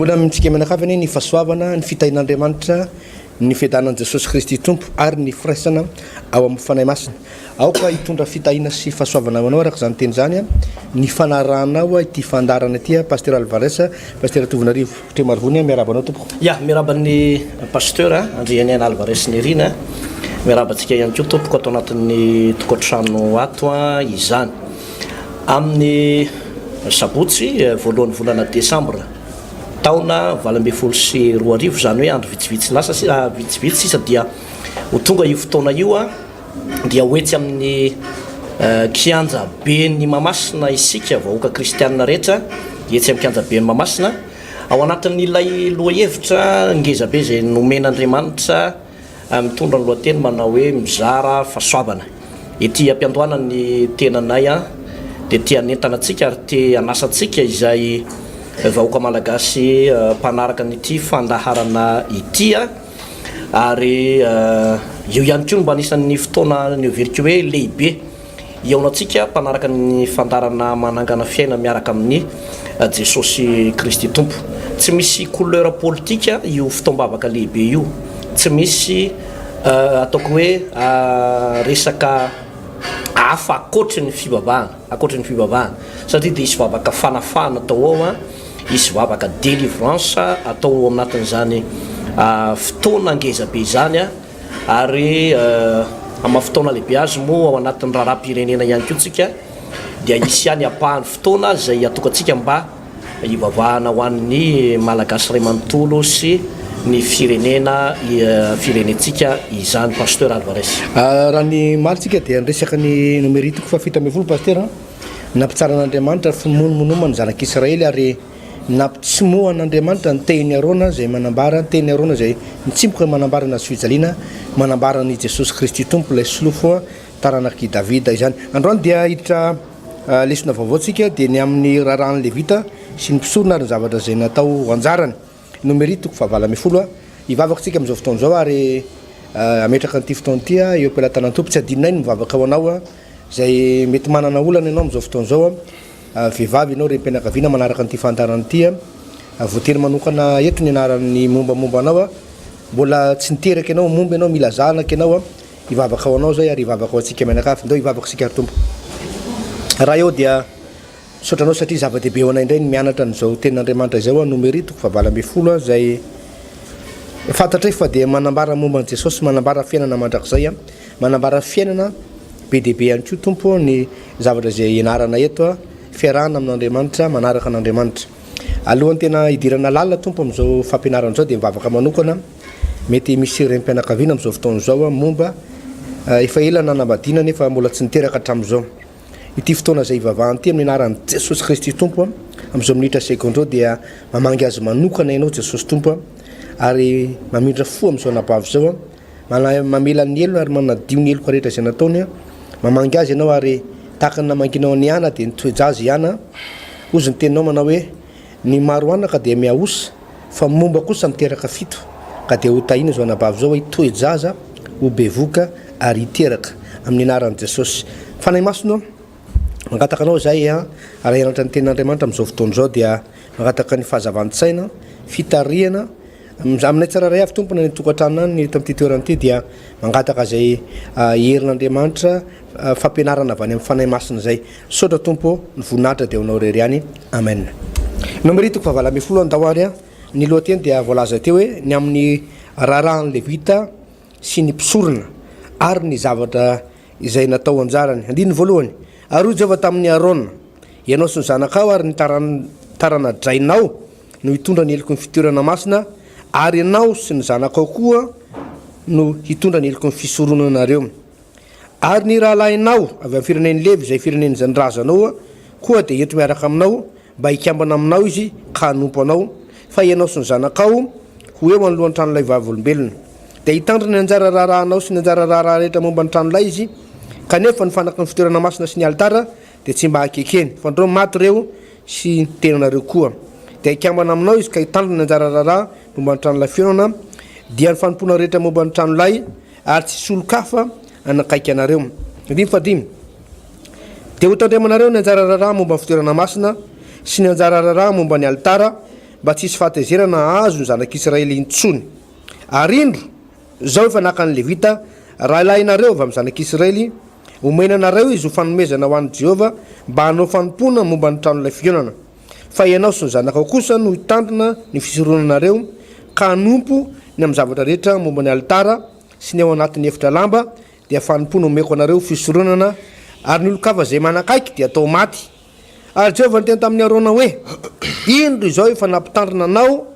Mbola amintsika menakavany ny fahasoavana ny fitahin'Andriamanitra ny fiadanan Jesosy Kristy tompo ary ny firaisana ao amin'ny fanahy masina. Ao ka hitondra fitahina sy fahasoavana anao araka izany teny zany ny fanarahanao ity fandarana ity pasteur Alvarez pasteur Tovinarivo Tremarivony miarabanao tompo. Ya miaraban'ny pasteur Andrianina Alvarez Nerina miarabantsika ihany koa tompoko ato anatin'ny tokantrano ato izany amin'ny sabotsy voalohan'ny volana Desambra taona 2022 zany hoe andro vitsivitsy lasa vitsivitsy sisa dia ho tonga io fotoana io dia hoetsy amin'ny kianja ben'ny Mahamasina isika vahoaka kristianina rehetra etsy amin'ny kianja ben'ny Mahamasina ao anatin'ilay lohahevitra ngezabe zay nomen'Andriamanitra mitondra ny lohateny manao hoe mizara fahasoavana ety ampiandohanany tenanay dia tia nentanantsika ary tia anasantsika izay vahoaka malagasy mpanaraka n'ity fandaharana ity ary io ihany koa mba anisan'ny fotoana ny overiko hoe lehibe iaonantsika mpanaraka ny fandarana manangana fiaina miaraka amin'ny Jesosy Kristy tompo. Tsy misy couleur politika io fotoam-bavaka lehibe io, tsy misy ataoko hoe resaka hafa akoatry ny fivavahana satria dia isy vavaka fanafana atao ao isy vavaka délivrance atao anatin'izany fotoana ngezabe zany ary amin'ny fotoana lehibe azy moa ao anatin'ny raharam-pirenena ihany koa tsika dia isy ihany apahany fotoana zay atokantsika mba hivavahana ho an'ny malagasy ray manontolo sy ny firenentsika izany pasteur Alvarez. Raha ny malitsika dia resaka ny Nomery toko fafita ambin'ny folo pasteur nampitsaran'Andriamanitra fimonomonomany zanak'Israely ary nampitsimoan'Andriamanitra ny teny arona zay manambara teny arona zay mitsimboka manambara na fijaliana manambara ny Jesosy Kristy tompo ilay solofo taranaky Davida izany. Androany dia hiditra lesona vaovaotsika dia ny amin'ny raharahany Levita sy ny mpisorona ary ny zavatra zay natao anjarany. Nomery toko fahavala ambin'ny folo hivavakantsika amin'izao fotoana izao ary ametraka an'ity fotoana ity eo am-pelantanan'ny tompo tsy adinonay ny mivavaka ao anao zay mety manana olana ianao amin'izao fotoana izao vehivavy ianao rem-pianakaviana manaraka an'ity fandarana ity voatery manokana eto ny anaran'ny mombamomba anao mbola tsy niteraka ianao momba ianao mila zanaka ianao hivavaka ao anao zay ary hivavaka ao antsika mianakafy ndao hivavaka sika ary tompo. Raha eo dia sotranao satria zava-dehibe ao anay indray ny mianatra n'izao tenin'Andriamanitra izao Nomery toko fahavala ambin'ny folo zay fantatra fa dia manambara momba an'i Jesosy manambara fiainana mandrakizay manambara fiainana be dehibe ihany koa tompo ny zavatra zay ianarana eto fiarahana amin'Andriamanitra manaraka an'Andriamanitra. Alohan'ny tena hidirana lalina tompo amin'izao fampianarana izao dia mivavaka manokana mety misy rem-pianakaviana amin'izao fotoana izao momba efa ela nanambadiana nefa mbola tsy niteraka hatramin'izao ity fotoana zay hivavahan'ity amin'ny anaran'i Jesosy Kristy tompo amin'izao minitra sekondro dia mamangy azy manokana ianao Jesosy tompo ary mamindra fo amin'izao anabavy izao mamela ny elony ary manadio ny eloko rehetra izay nataony mamangy azy ianao ary tahaka ny namanginao ny ana dia nitoejazy ihana ozy ny teninao manao hoe ny maro anaka dia miaosa fa momba kosa miteraka fito ka dia ho tahina izao anabavy izao hoe toejaza ho bevoka ary hiteraka amin'ny anaran'i Jesosy. Fanahy masina mangataka anao zay ary hianatra ny tenin'Andriamanitra amin'izao fotoana izao dia mangataka ny fahazavantsaina fitariana aminay tsararay avy tompona ny tokantrano any eto amin'ity toerana ity dia mangataka zay herin'Andriamanitra fampianarana avy any amin'ny fanahy masina zay sotra tompo ny voninahitra dia honao rery any amen. Nomery toko fahavala ambin'ny folo andao ary ny lohateny dia voalaza teo hoe ny amin'ny raharahany Levita sy ny mpisorona ary ny zavatra izay natao anjarany. Andiny voalohany ary Jehova tamin'ny Arona ianao sy ny zanakao ary ny taranadrainao no hitondra ny heloky ny fitorana masina ary ianao sy ny zanakao koa no hitondra ny heloky ny fisoronanareo ary ny rahalahinao avy amin'ny firenen'ny Levi izay firenen'ny zanodrazanao koa dia ento miaraka aminao mba hikambana aminao izy ka hanompo anao fa ianao sy ny zanakao ho eo anolohan'ny tranolay vavolombelona dia hitandrina ny anjara raharahanao sy ny anjara raharaha rehetra momba ny tranolay izy kanefa ny fanaka ny fitorana masina sy ny altara dia tsy mba hakekeny fa ndreo maty reo sy tenanareo koa dia hikambana aminao izy ka hitandrina ny anjara raharaha momba ny tranolay fiainana dia ny fanompona rehetra momba ny tranolay ary tsy solo-kafa anakaiky anareo. Fadimy dia ho tandremanareo ny anjara raharaha momba ny fitorana masina sy ny anjara raharaha momba ny altara mba tsisy fahatezerana azo ny zanak'israely intsony. Arindro zao efa naka ny levita raha ilainareo avy amin'ny zanak'israely omenanareo izy ho fanomezana ho an'i Jehova mba hanao fanompona momba ny tranon'ilay fionana. Fa ianao sy ny zanakao kosa no hitandrina ny fisoronanareo ka hanompo ny amin'ny zavatra rehetra momba ny alitara sy ny ao anatin'ny efitra lamba dia fanompona omeko anareo fisoronana ary ny olokava zay manakaiky dia atao maty. Ary Jehova niteny tamin'ny Arona hoe indro izao efa nampitandrina anao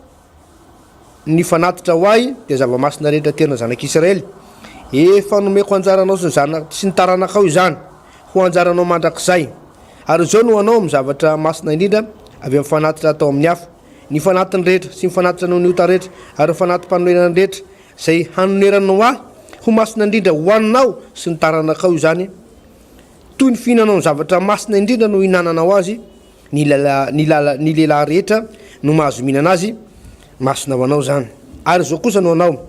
ny fanatitra ho ahy dia zava-masina rehetra terina zanak'Israely efa nomeko anjaranao sy ny taranakao izany ho anjaranao mandrakizay. Ary zao no anao amin'ny zavatra masina indrindra avy amin'ny fanatitra atao amin'ny hafa, ny fanatiny rehetra sy ny fanatitra no niota rehetra ary ny fanatim-panonerana rehetra zay hanoneranao ahy ho masina indrindra ho aninao sy ny taranakao izany. Toy ny fihinanao ny zavatra masina indrindra no hinananao azy, ny lehilahy rehetra no mahazo mihinana azy, masina ho anao zany. Ary zao kosa no anao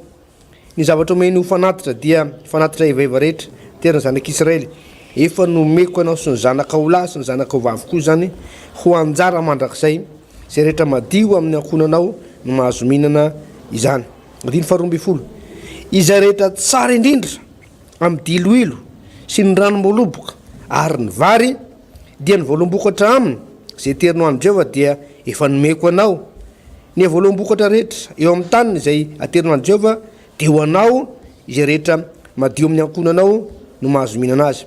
ny zavatra omeny ho fanatitra dia fanatitra ivaiva rehetra terina zanak'Israely efa nomeko anao sy ny zanakao lahy sy ny zanakao vavy koa zany ho anjara mandrakizay zay rehetra madio amin'ny ankonanao no mahazo mihinana izany. Adiny 12 izay rehetra tsara indrindra amin'ny diloilo sy ny ranomoloboka ary ny vary dia ny voalombokatra aminy zay terinao an'i Jehova dia efa nomeko anao. Ny voalombokatra rehetra eo amin'ny taniny zay aterinao an'i Jehova dia ho anao izay rehetra madio amin'ny ankonanao no mahazo mihinana azy.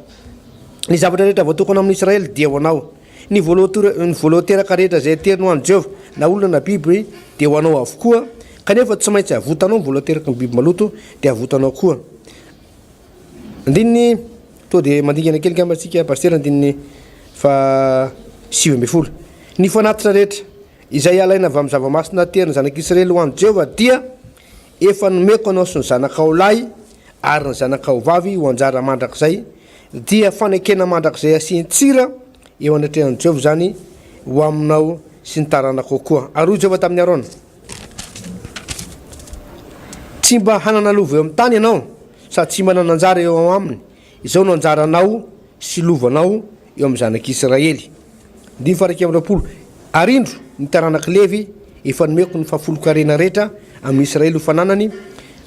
Ny zavatra rehetra voatokana amin'ny Israely dia ho anao. Ny voaloteraka rehetra zay aterinao an'i Jehova na olona na biby dia ho anao avokoa, kanefa tsy maintsy avotanao ny voaloteraka ny biby maloto dia avotanao koa. Andininy to dia mandingana kely gambatsika pasteur andininy 7. Ny fanatitra rehetra izay alaina avy amin'ny zava-masina terina zanak'Israely ho an'i Jehova dia efa nomeko anao sy ny zanakao lahy ary ny zanakao vavy ho anjara mandrakizay dia fanekena mandrakizay asian-tsira eo anatrehan'i Jehova zany ho aminao sy ny taranakao koa. Ary hoy Jehova tamin'ny Arona, tsy mba hanana lova eo amin'ny tany ianao sady tsy manana anjara eo aminy, izao no anjaranao sy lovanao eo amin'ny zanak'Israely. 10 Arindro ny taranak'i Levy efa nomeko ny fafolo-karena rehetra amin'ny Israely ho fananany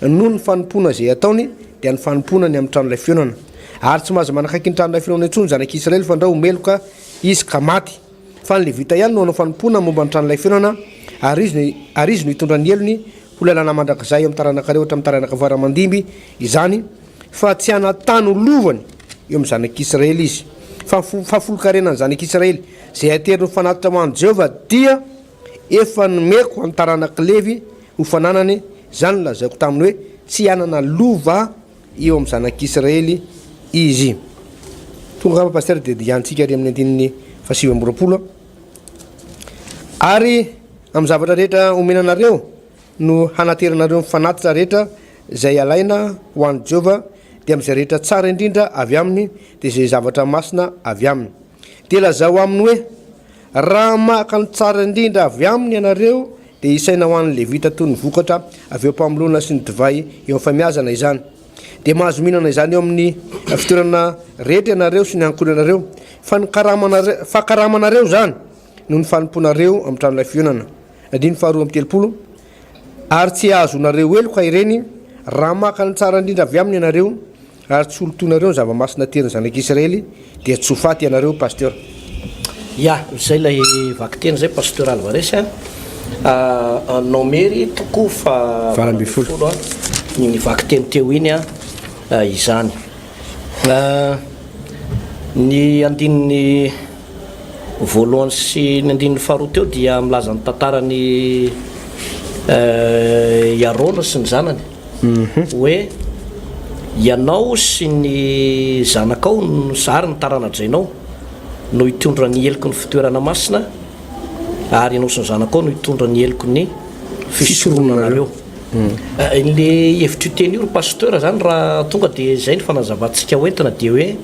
noho ny fanompona zay ataony dia ny fanompona ny amin'ny tranon'ilay fionana. Ary tsy mahazo manakaiky ny tranon'ilay fionana intsony zanak'Israely fa ndrao meloka izy ka maty. Fa ny levita ihany no hanao fanompona momba ny tranon'ilay fionana ary izy no hitondra ny elony ho lalàna mandrakizay eo amin'ny taranakareo hatramin'ny taranaka varamandimby izany, fa tsy hanatany ho lovany eo amin'ny zanak'Israely izy. Fa fafolo-karenany zanak'Israely zay ateriny ho fanatitra ho an'i Jehova dia efa nomeko amin'ny taranak'i Levy ho fananany, zany lazaiko taminy hoe tsy hanana lova eo amin'ny zanak'Israely izy. Tonga kapa pasteur dia diantsika ary amin'ny andininy 7. Ary amin'ny zavatra rehetra omenanareo no hanateranareo fanatitra rehetra zay alaina ho an'i Jehova dia amin'izay rehetra tsara indrindra avy aminy dia zay zavatra masina avy aminy. Dia lazao aminy hoe raha maka ny tsara indrindra avy aminy ianareo dia isaina ho an'ny levita toy ny vokatra avy eo mpamolona sy ny divay eo amin'ny famiazana izany. Dia mahazo mihinana izany eo amin'ny fitoerana rehetra ianareo sy ny ankonanareo, fa ny karamanareo zany no ny fanomponareo amin'ny tranon'ilay fionana. 12 Ary tsy ahazonareo eloka ireny raha maka ny tsara indrindra avy aminy ianareo ary tsy olotonareo ny zava-masina terina zanak'Israely dia tsy ho faty ianareo pasteur. Ya, zay lay vaky teny zay pasteur Alvarez Nomery toko fa 20 ny vaky teny teo iny izany. Ny andininy voalohany sy ny andininy faharoa teo dia milaza ny tantarany Arona sy ny zanany hoe ianao sy ny zanakao sary ny taranadrainao no hitondra ny heliko ny fitoerana masina ary ianao sy ny zanakao no hitondra ny heliko ny fisoronanareo. Le hevitra teny io ry pasteur zany raha tonga dia zay ny fanazavantsika hoentina dia hoe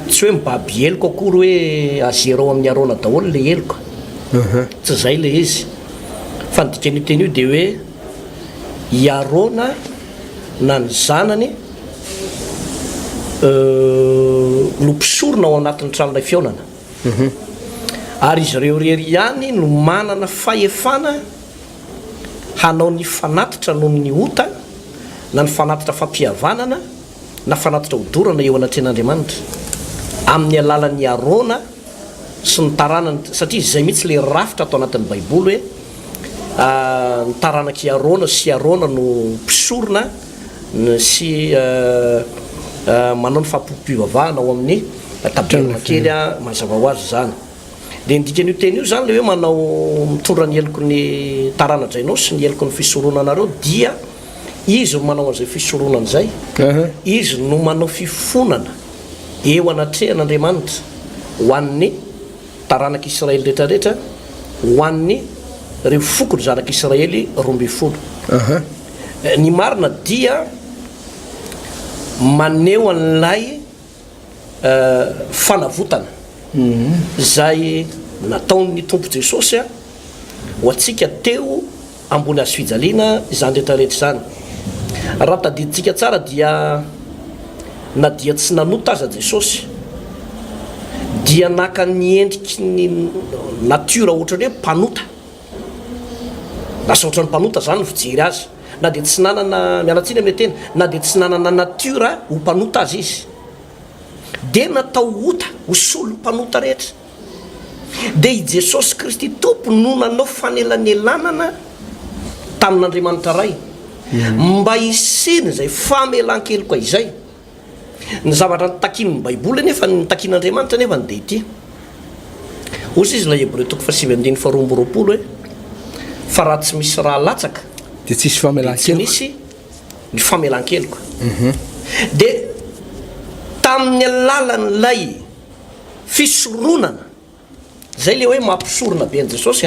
tsy hoe mibaby heliko akory hoe azerao amin'ny Arona daholo le heliko, tsy zay le izy fa ny dikan'io teny io dia hoe i Arona na ny zanany no mpisorona ao anatin'ny tranon'ilay fionana. ary izy reo rery ihany no manana fahefana hanao ny fanatitra noho ny ota na ny fanatitra fampihavanana na fanatitra hodorana eo anatren'andriamanitra amin'ny alalan'ny arona sy ny taranany satria izay mihitsy le rafitra atao anatin'ny baiboly hoe ny taranaky arona sy arona no mpisorona sy manao ny fampimpivavahana ao amin'ny taberna kely mazava ho azy zany dia nydika n'io teny io zany le hoe manao mitondra ny eloko ny taranadrainao sy ny eloko ny fisoronanareo dia izy no manao an'izay fisoronana zay izy no manao fifonana eo anatrehan'andriamanitra ho an'ny taranak'Israely rehetrarehetra ho an'ny reo fokony zanak'Israely 12 ny marina dia maneo an'ilay fanavotana zay nataon'ny tompo Jesosy ho atsika teo ambony azo fijaliana izany rehetrarehetra zany raha tadiditsika tsara dia na dia tsy nanota aza Jesosy dia naka ny endriky ny natiora ohatrany hoe mpanota lasa ohatrany mpanota zany no fijery azy na dia tsy nanana mialatsiny amin'ny tena na dia tsy nanana natiora ho mpanota azy izy dia natao ota ho solo mpanota rehetra dia i Jesosy Kristy tompo no nanao fanelanelanana tamin'Andriamanitra ray mba hisiny zay famelan-keloka izay ny zavatra nitakin'ny baiboly nefa nitakin'Andriamanitra nefa ny dia ity ozy izy la Hébreu 9:22 hoe fa raha tsy misy raha latsaka dia tsisy famelan-keloka tsy misy ny famelan-keloka dia tamin'ny alalan'ilay fisoronana zay le hoe mampisorona be an Jesosy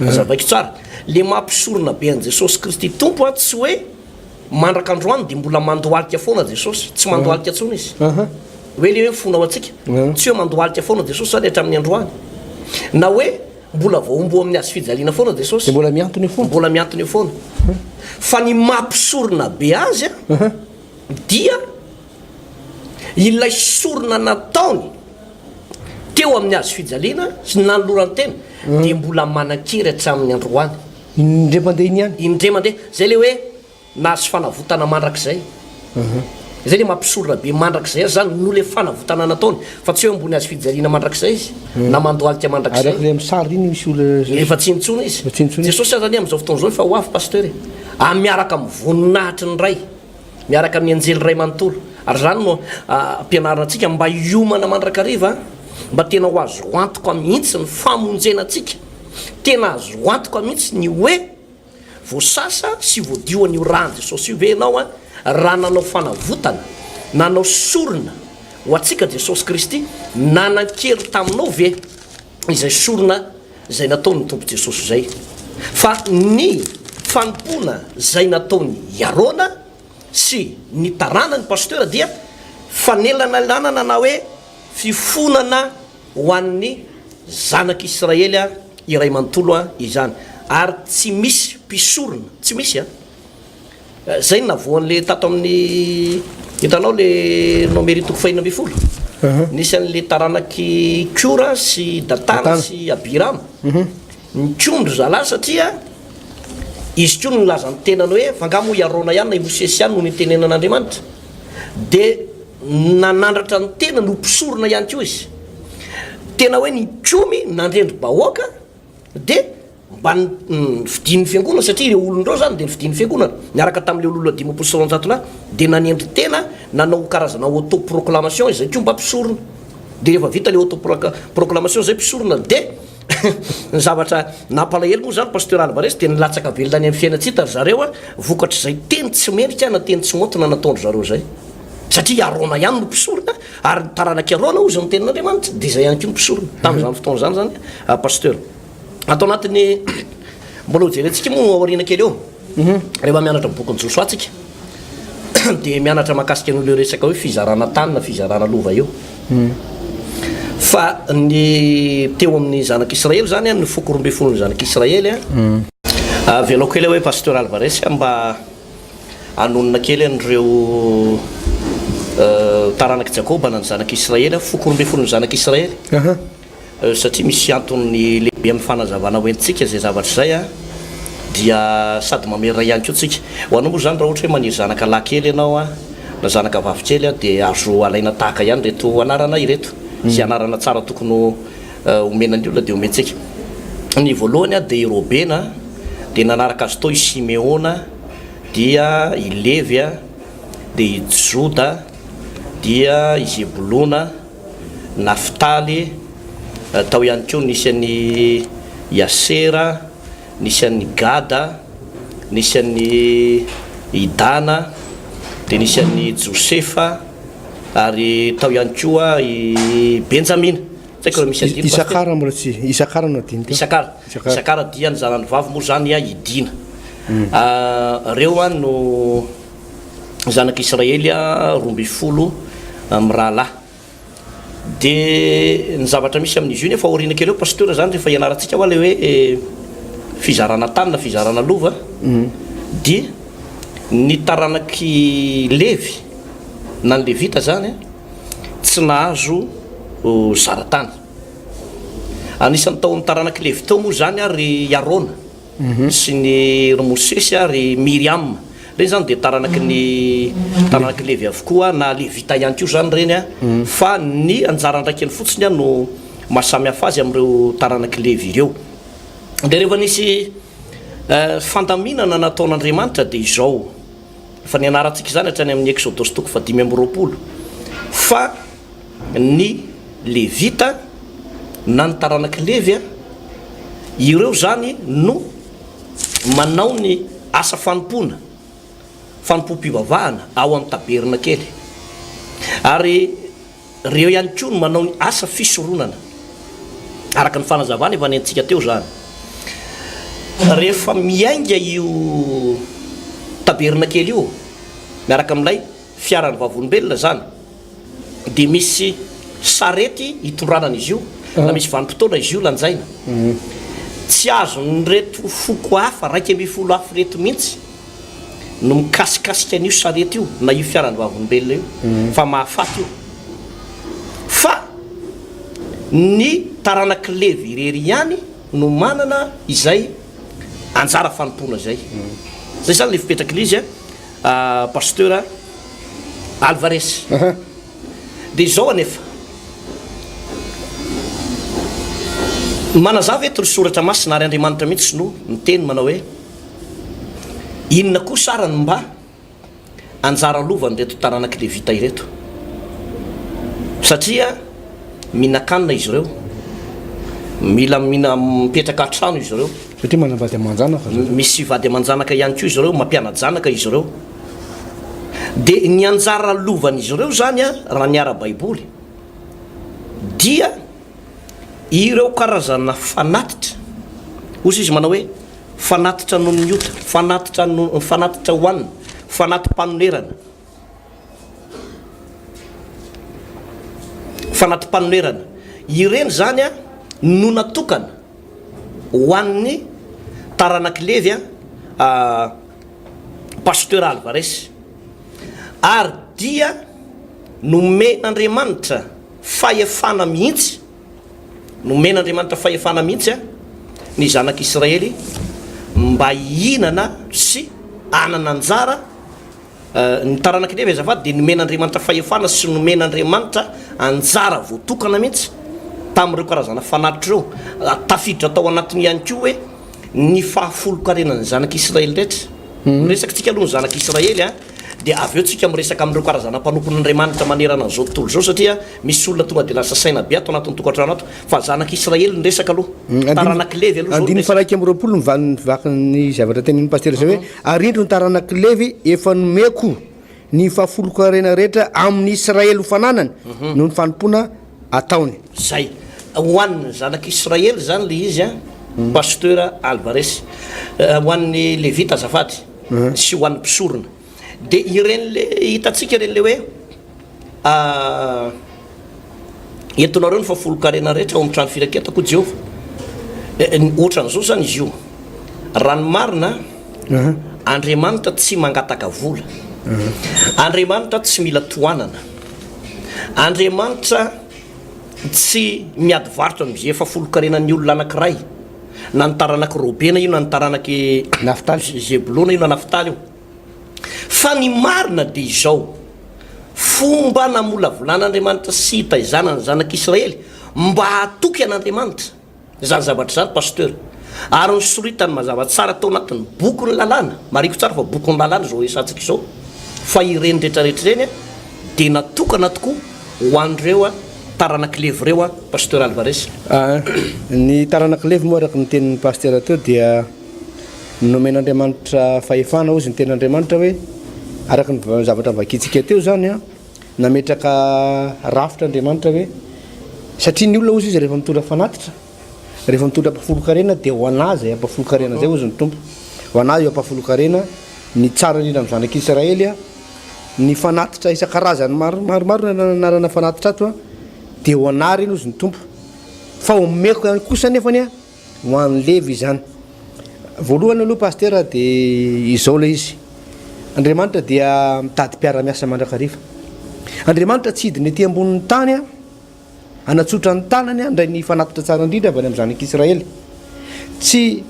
azavaiko tsara le mampisorona be an Jesosy Kristy tompo tsy hoe mandraka androany dia mbola mandohalika foana Jesosy tsy mandohalika tsony izy hoe le hoe fona ao atsika tsy hoe mandohalika foana Jesosy zany hatramin'ny androany na hoe mbola vaombo amin'ny azo fijaliana foana Jesosy mbola miantony eo foana mbola miantony eo foana fa ny mampisorona be azy dia ilay sorona nataony teo amin'ny azo fijaliana sy nanolorany tena dia mbola manan-kery hatramin'ny androany indre mandeha iny ihany indre mandeha zay le hoe nahazo fanavotana mandrakizay zay le mampisorona be mandrakizay azy zany no le fanavotana nataony fa tsy hoe ambony azo fijaliana mandrakizay izy na mandohalika mandrakizay le amin'ny sary iny misy olo efa tsy intsona izy Jesosy zany amin'izao fotoana zao efa ho avy pasteur miaraka amin'ny voninahitry ny ray miaraka amin'ny anjely ray manontolo ary zany no ampianarana antsika mba hiomana mandrakariva mba tena ho azo antoka mihitsy ny famonjena antsika tena azo antoka mihitsy ny hoe voasasa sy voadioan'io rahan Jesosy io ve ianao raha nanao fanavotana nanao sorona ho atsika Jesosy Kristy nanan-kery taminao ve izay sorona zay nataony tompo Jesosy zay fa ny fanompoana zay nataony Arona sy ny taranany pasteur dia fanelana lanana na hoe fifonana ho an'ny zanak'Israely iray manontolo izany ary tsy misy mpisorona tsy misy zay navoan'le tato amin'ny hitanao le Nomery 2:12 nisy an'le taranaky Kora sy Datana sy Abiram ny kondro zalahy satria izy koa no nilaza ny tenany hoe fangamo Arona ihany na i Mosesy ihany no nitenenan'Andriamanitra dia nanandratra ny tena no mpisorona ihany koa izy tena hoe ny komy nandrendro bahoaka dia mba fidin'ny fiangonana satria ireo olondreo zany dia nifidin'ny fiangonana miaraka tamin'le olona 500 dia nanendry tena nanao karazana autoproclamation izay koa mba mpisorona dia rehefa vita le autoproclamation zay mpisorona dia ny zavatra nampalahelo moa zany pasteur Alvarez dia nilatsaka velona any amin'ny fiainatsika zareo vokatra zay teny tsy mendrika na teny tsy montona nataondro zareo zay satria Arona ihany no mpisorona ary taranaky Arona ozy ny tenin'Andriamanitra dia zay ihany koa mpisorona tamin'izany fotoana zany zany pasteur atao anatiny mbola hojerentsika moa aoriana kely eo rehefa mianatra bokyny Josoa tsika dia mianatra mahakasika n'olo resaka hoe fizarana tany na fizarana lova eo fa ny teo amin'ny zanak'Israely zany ny foko 12 ny zanak'Israely velao kely hoe pasteur Alvarez mba anonona kely an'ireo taranaky Jakoba na ny zanak'Israely foko 12 ny zanak'Israely satria misy antony lehibe amin'ny fanazavana hoentsika zay zavatra zay a dia sady mamerina ihany ko tsika ho anao moa zany raha ohatra hoe maniry zanaka lahy kely ianao a na zanaka vavikely a dia azo alaina tahaka ihany reto anarana ireto sy anarana tsara tokony omenany olona dia omentsika ny voalohany a dia irobena dia nanaraka azy tao i simeona dia i levy a dia i joda dia i zebolona naftaly tao ihany koa nisy an'ny yasera nisy an'ny gada nisy an'ny idana dia nisy an'ny josefa ary tao ihany koa i benjamina tsaiko raha misy adino Isakara mbola tsy Isakara no adino Isakara dia ny zanany vavy moa zany a idina reo a no zanak'Israely a 12 amin'ny rahalahy dia ny zavatra misy amin'izy io nefa aoriana kely eo pasteur zany rehefa ianarantsika hoa le hoe fizarana tany na fizarana lova dia ny taranaky levy na ny levita zany tsy nahazo zaratany anisan'ny tao amin'ny taranaky levy tao moa zany ary Arona sy ny Mosesy ary Miriam reny zany dia taranaky levy avokoa na levita ihany koa zany reny a fa ny anjarandraikeny fotsiny a no mahasamy hafa azy amin'ireo taranaky levy ireo dia rehefa nisy fandaminana nataon'Andriamanitra dia izao efa ny anarantsika zany hatrany amin'ny Exodus 5:20 fa ny levita na ny taranaky levy a ireo zany no manao ny asa fanompoam-pivavahana ao amin'ny taberna kely ary reo ihany koa no manao ny asa fisoronana araka ny fanazavana efa nentsika teo zany rehefa miainga io taberna kely io miaraka amin'ilay fiarany vavolombelona zany dia misy sarety hitondranana izy io na misy vanim-potoana izy io lanjaina tsy azo ny reto foko hafa 12 hafa reto mihitsy no mikasikasika an'io sarety io na io fiarany vavolombelona io fa mahafaty io fa ny taranaky levy irery ihany no manana izay anjara fanompona zay zany le fipetraky l'izy a pasteur Alvarez dia izao anefa manazava eto ry soratra masina ary Andriamanitra mihitsy no miteny manao hoe inona koa sarany mba anjara lovany reto taranaky levita ireto satria mihinan-kanina izy ireo mila mipetraka an-trano izy ireo satria manavady aman-janaka misy vady aman-janaka ihany koa izy ireo mampiana-janaka izy ireo dia ny anjara lovany izy ireo zany a raha niara baiboly dia ireo karazana fanatitra ozy izy manao hoe fanatitra noho ny ota fanatitra hoanina fanatim-panonerana ireny zany a no natokana hoan'ny taranaky levy a pasteur Alvarez ary dia nomen'Andriamanitra fahefana mihitsy a ny zanak'Israely mba hihinana sy anana anjara ny taranaky levy azafady dia nomen'Andriamanitra fahefana sy nomen'Andriamanitra anjara voatokana mihitsy tamin'ireo karazana fanatitra ireo tafiditra tao anatiny ihany koa hoe ny fahafolo-karenan'ny zanak'Israely rehetra miresaka tsika aloha ny zanak'Israely a dia avy eo tsika miresaka amin'ireo karazana mpanompon'Andriamanitra manerana an'izao tontolo zao satria misy olona tonga dia lasa saina be ato anatin'ny tokantrano ato fa zanak'Israely ny resaka aloha taranaky levy aloha andiny fa raiky amby roapolo mivaky ny zavatra teniny pasteur zay hoe arindro ny taranaky levy efa nomeko ny fahafolo-karena rehetra amin'ny Israely hofananany no ny fanompona ataony zay hoan'ny zanak'Israely zany le izy a pasteur Alvarez hoan'ny levita azafady sy hoan'ny mpisorona dia ireny le hitatsika reny le hoe entonareo ny fahafolo-karena rehetra ao amin'ny trano firaketako Jehova ohatran'izao zany izy io raha ny marina Andriamanitra tsy mangataka vola Andriamanitra tsy mila toanana Andriamanitra tsy miady varotra am'zay efa folo-karenan'ny olona anankiray na ny taranaky robena io na ny taranaky Naftaly. zebolona io na naftaly io fa ny marina de izao fomba namola volan'andriamanitra sy taizana ny zanak'Israely mba hatoky an'andriamanitra zany zavatra zany pasteur ary ny soritany mazava tsara tao anatin'ny boky ny lalàna mariko tsara fa boky ny lalàna zao esantsika izao fa ireny rehetrarehetra ireny de natokana tokoa ho an'ireo taranaky levy reo pasteur Alvarez. Ny taranaky levy moa araka ny tenin'ny pasteur teo dia nomen'andriamanitra fahefana ozy ny tenin'andriamanitra hoe araka ny zavatra vakitsika teo zany nametraka rafitra andriamanitra hoe satria ny olona ozy izy rehefa mitondra fanatitra rehefa mitondra ampafolo-karena dia ho anazy ampafolo-karena zay ozy ny tompo ho anazy io ampafolo-karena ny tsara indrindra amin'ny zanak'Israely ny fanatitra isan-karazany maromaro nanarana fanatitra ato dia ho anary iny ozy ny tompo fa omeko ihany kosa nefany ho an'ny levy izany. Voalohany aloha pasteur dia izao ilay izy Andriamanitra dia mitady mpiara-miasa mandrakariva. Andriamanitra tsy hidiny ety ambonin'ny tany anatsotra ny tanany andray ny fanatitra tsara indrindra avy any amin'ny zanak'Israely. Tsy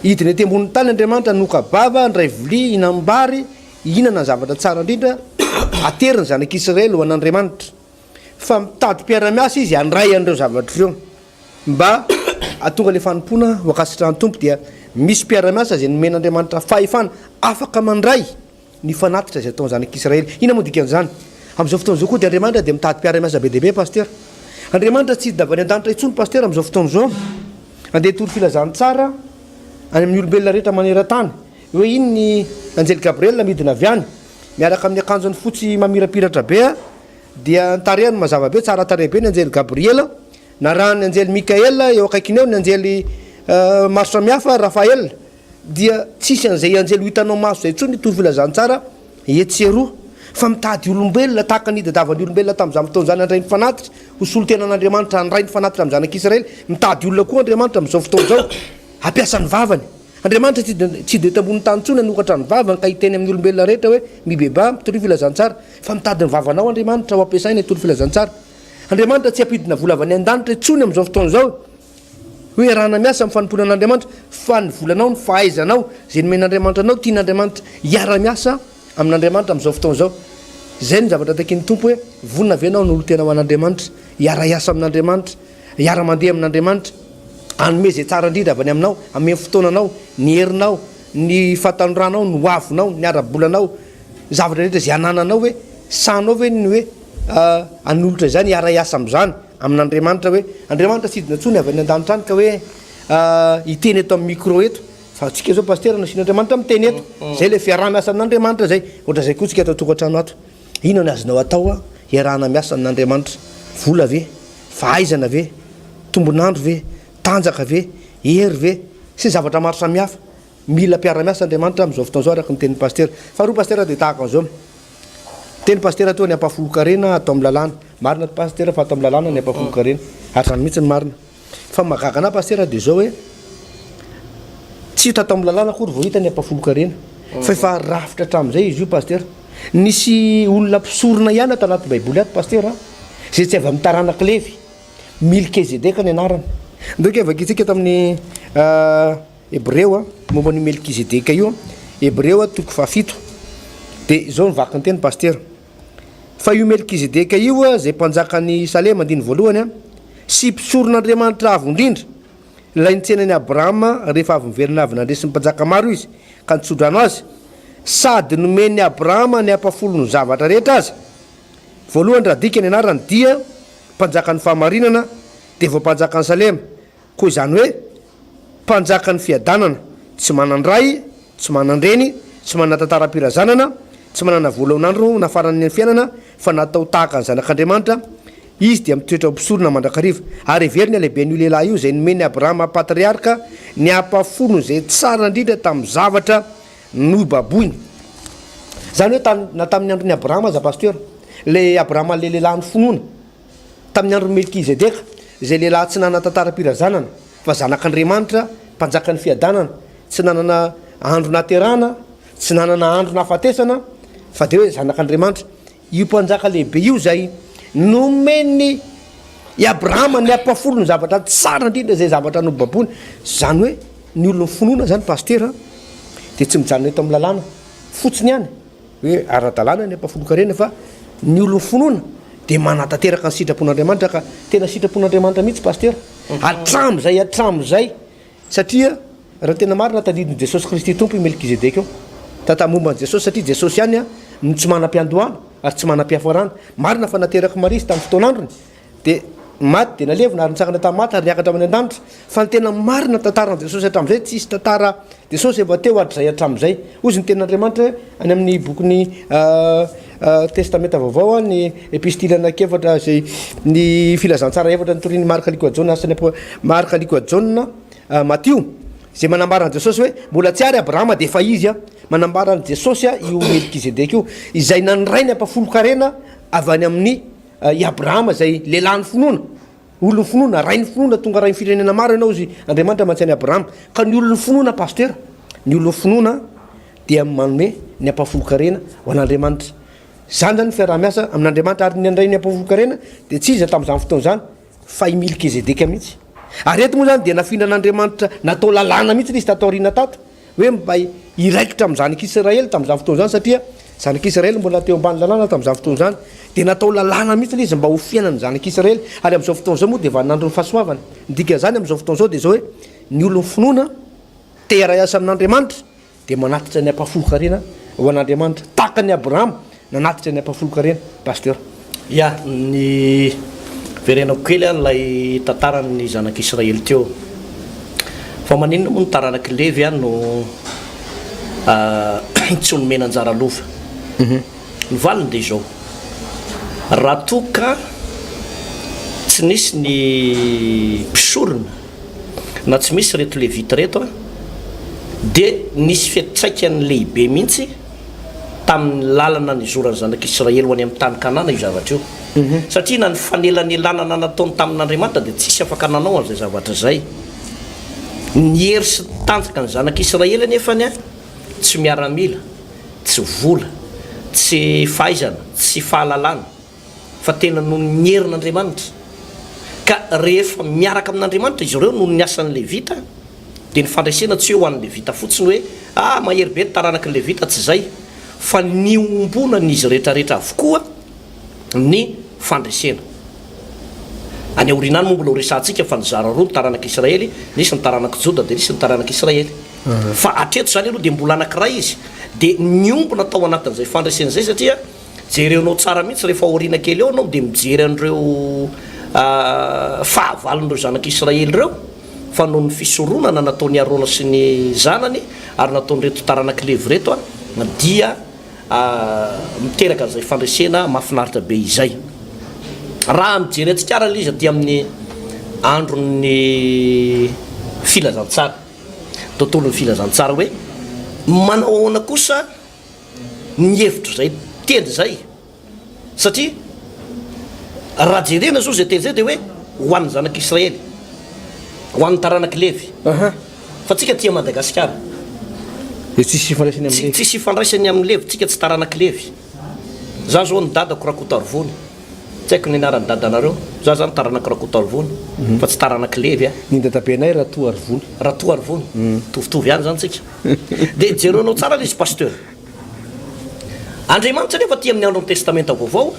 hidiny ety ambonin'ny tany Andriamanitra nokabava andray vilia inambary ihinana zavatra tsara indrindra ateriny zanak'Israely ho an'Andriamanitra fa mitady mpiara-miasa izy andray an'ireo zavatra ireo mba atonga le fanompoana voakasitrahany tompo dia misy mpiara-miasa zay nomen'Andriamanitra fahefana afaka mandray ny fanatitra zay ataony zanak'Israely. Ina moa dikan'izany amin'izao fotoana izao koa dia Andriamanitra dia mitady mpiara-miasa be deaibe pasteur. Andriamanitra tsy davany an-danitra intsony pasteur amin'izao fotoana izao andeha tory filazany tsara any amin'ny olombelona rehetra maneran-tany hoe iny ny anjely Gabriel midina avy any miaraka amin'ny akanjony fotsy mamirapiratra be dia tarehany mazava be tsara tarehy be ny anjely Gabriel na raha ny anjely Mikael eo akaikiny eo ny anjely maro samihafa Rafael dia tsisy an'izay anjely ho hitanao maso zay intsony tory filazany tsara etseroa fa mitady olombelona tahaka ny dadavany olombelona tamin'izany fotoana zany andray ny fanatitra ho solo tena an'Andriamanitra andray ny fanatitra amin'ny zanak'Israely mitady olona koa Andriamanitra amin'izao fotoana izao hampiasa ny vavany. Andriamanitra tsy de tambony tany ntsony anokatra ny vavany ka hiteny amin'ny olombelona rehetra hoe mibeba mitory filazantsara fa mitady ny vavanao Andriamanitra ho ampiasaina hitory filazantsara. Andriamanitra tsy ampidina volavany an-danitra intsony amin'izao fotoana izao hoe rahana miasa amin'ny fanompoana an'Andriamanitra fa ny volanao ny fahaizanao zay nomen'Andriamanitra anao tian'Andriamanitra hiara-miasa amin'Andriamanitra amin'izao fotoana izao. Zay ny zavatra takin'ny tompo hoe vonina avy anao n'olo tena ho an'Andriamanitra hiara-iasa amin'Andriamanitra hiara-mandeha amin'Andriamanitra anome zay tsara indrindra avy any aminao amin'ny fotoananao ny herinao ny fatanoranao ny hoavinao ny ara-bolanao zavatra rehetra zay anananao hoe sanao ve ny hoe anolotra zany hiara-iasa amin'izany amin'Andriamanitra hoe Andriamanitra tsy hidina ntsony avy any an-danitra any ka hoe hiteny eto amin'ny micro eto fa tsika zao pasteur nasin'Andriamanitra miteny eto zay le fiarah-miasa amin'Andriamanitra zay ohatra zay koa tsika atao tokantrano ato ino ny azonao atao hiarahana miasa amin'Andriamanitra vola ve fahaizana ve tombonandro ve tanjaka ve hery ve sy zavatra maro samihafa mila mpiara-miasa Andriamanitra amin'izao fotoana izao araka ny tenin'ny pasteur. Faharoa pasteur dia tahaka an'izao teny pasteur atao ny ampafolo-karena atao amin'ny lalàna marina pasteur fa atao amin'ny lalàna ny ampafolo-karena hatrany mihitsy ny marina fa mahagaga ana pasteur dia zao hoe tsy hita atao amin'ny lalàna akory vao hita ny ampafolo-karena fa efa rafitra hatramin'izay izy io pasteur. Nisy olona mpisorona ihany atao anaty baiboly ato pasteur zay tsy avy amin'ny taranaky levy Melkizedeka ny anarany donc vakitsika eto amin'ny Hebreo momba ny Melkizedeka io Hebreo toko fahafito dia izao ny vaky ny teny pasteur fa io Melkizedeka io zay mpanjakany Salema andiny voalohany sy mpisoron'Andriamanitra avo indrindra ilay nitsenany Abrahama rehefa avy miverina avy nandresy ny mpanjaka maro izy ka nitsodrano azy sady nomeny Abrahama ny ampafolo ny zavatra rehetra azy. Voalohany raha dika ny anarany dia mpanjaka ny fahamarinana dia vao mpanjaka ny Salema koa izany hoe mpanjaka ny fiadanana tsy manandray tsy manandreny tsy manana tantaram-pirazanana tsy manana voalaonandro nafarany ny fiainana fa natao tahaka ny zanak'Andriamanitra izy dia mitoetra mpisorona mandrakariva ary heveriny lehibe n'io lehilahy io zay nomeny Abrahama patriarka ny ampafolo zay tsara indrindra tamin'ny zavatra nobaboiny. Zany hoe na tamin'ny andron'ny Abrahama za pasteur le Abrahama le lehilahy ny fonoana tamin'ny andron'ny Melkizedeka zay lehilahy tsy nanana tantaram-pirazanana fa zanak'Andriamanitra mpanjaka ny fiadanana tsy nanana andro naterana tsy nanana andro nafatesana fa dia hoe zanak'Andriamanitra io mpanjaka lehibe io zay nomeny i Abrahama ny ampafolo ny zavatra tsara indrindra zay zavatra nobabony zany hoe ny olona finoana zany paster de tsy mijanona eto amin'ny lalàna fotsiny ihany hoe ara-dalàna ny ampafolo-karena fa ny olona finoana de manatanteraka ny sitrapon'Andriamanitra ka tena sitrapon'Andriamanitra mihitsy paster atram'izay satria raha tena marina tadidiny Jesosy Kristy tompo i Melkizedeka eo tatamomban Jesosy satria Jesosy ihany no tsy manam-piandohana ary tsy manam-piafarana marina fa nateraka Maria tamin'ny fotoan'androny de maty de nalevina ary nitsakana tamin'ny maty ary niakatra amin'ny an-danitra fa ny tena marina tantaran Jesosy hatram'izay tsy isy tantara Jesosy efa teo hatrizay hatram'izay ozy ny ten'Andriamanitra any amin'ny bokyny testamenta vaovao ny epistily anankefatra zay ny filazantsara efatra nytoriny marika liko ajaona asany marika liko ajaona Matio zay manambara an Jesosy hoe mbola tsy ary Abrahama de efa izy manambara an Jesosy io Melkizedeka io izay naniray ny ampafolo-karena avy any amin'ny i Abrahama zay lehilahy ny finoana olony finoana ray ny finoana tonga ray ny firenena maro ianao izy Andriamanitra mantsy Abrahama ka ny olony finoana paster ny olony finoana dia manome ny ampafolo-karena ho an'Andriamanitra zany zany fiarah-miasa amin'Andriamanitra ary ny andray ny ampafolo-karena de tsy izy tamin'izany fotoana zany fa i Melkizedeka mihitsy ary eto moa zany de nafinan'Andriamanitra natao lalàna mihitsy izy tataorina tato hoe mba iraikitra amin'ny zanak'Israely tamin'izany fotoana zany satria zanak'Israely mbola teo ambany lalàna tamin'izany fotoana zany de natao lalàna mihitsy izy mba ho fiainany zanak'Israely ary amin'izao fotoana zao moa de vanandro ny fahasoavana ndika zany amin'izao fotoana zao de zao hoe ny olony finoana tera iasa amin'Andriamanitra de manatitra ny ampafolo-karena ho an'Andriamanitra tahaka ny Abrahama nanatitra ny ampafolo-karena paster ya ny verenako kely lay tantarany zanak'Israely teo fa maninona moa ny taranaka levy no tsy nomena anjara lova ny valiny de zao raha toka tsy nisy ny mpisorona na tsy misy reto levita reto de nisy fiatraikany lehibe mihitsy tamin'ny lalana ny zorany zanak'Israely ho any amin'ny tany Kanana io zavatra io satria na ny fanelany lalana nataony tamin'Andriamanitra de tsisy afaka nanao an'izay zavatra zay ny hery sy tanjaka ny zanak'Israely nefany tsy miaramila tsy vola tsy fahaizana tsy fahalalana fa tena noho ny herin'Andriamanitra ka rehefa miaraka amin'Andriamanitra izy ireo noho ny asan'ny levita de ny fandraisena tsy hoe ho an'ny levita fotsiny hoe mahery be ny taranaka ny levita tsy zay fa ny ombona n'izy rehetrarehetra avokoa ny fandraisena any aorinany moa mbola ho resantsika fa nizara roa ny taranak'Israely nisy ny taranaka Joda de nisy ny taranak'Israely fa atreto zany aloha de mbola anankiray izy de ny ombona tao anatin'izay fandraisena zay satria jerenao tsara mihitsy rehefa aorina kely eo anao de mijery an'ireo fahavalon'ireo zanak'Israely reo fa noho ny fisoronana nataony Arona sy ny zanany ary nataonyreto taranaka levy reto dia miteraka an'izay fandraisena mahafinaritra be izay raha mijerentsika ara izy aty amin'ny andron'ny filazantsara tontolon'ny filazantsara hoe manao ahoana kosa ny hevitro zay teny zay satria raha jerena zao zay teny zay de hoe ho an'ny zanak'Israely ho an'ny taranaka levy fa tsika tia Madagascar tsisy ifandraisany amin'ny levy tsisy ifandraisany amin'ny levy tsika tsy taranaka levy za zao ny dadako Rakotarivony tsy haiko ny anarany dadanareo za zany taranaka Rakotarivony fa tsy taranaka levy ny dadabenay Ratoarivony tovitovy ihany zany tsika de jerenao tsara izy pasteur Andriamanitra nefa tia amin'ny andro ny testamenta vaovao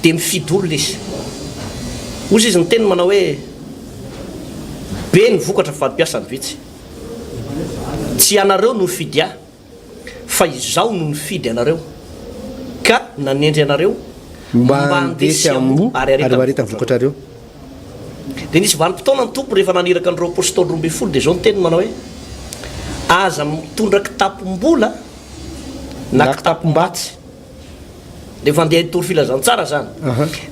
de mifidy olona izy ozy izy ny teny manao hoe be ny vokatra fadimpiasany vitsy tsy anareo no nifidy fa izaho no nifidy anareo ka nanendry anareo mba andesy ambo ary maretany vokatra reo de nisy vanim-potoana ny tompo rehefa naniraka an'ireo apôstôly 12 de zao ny teny manao hoe aza mitondra kitapom-bola na kitapom-batsy de efa andeha hitory filazantsara zany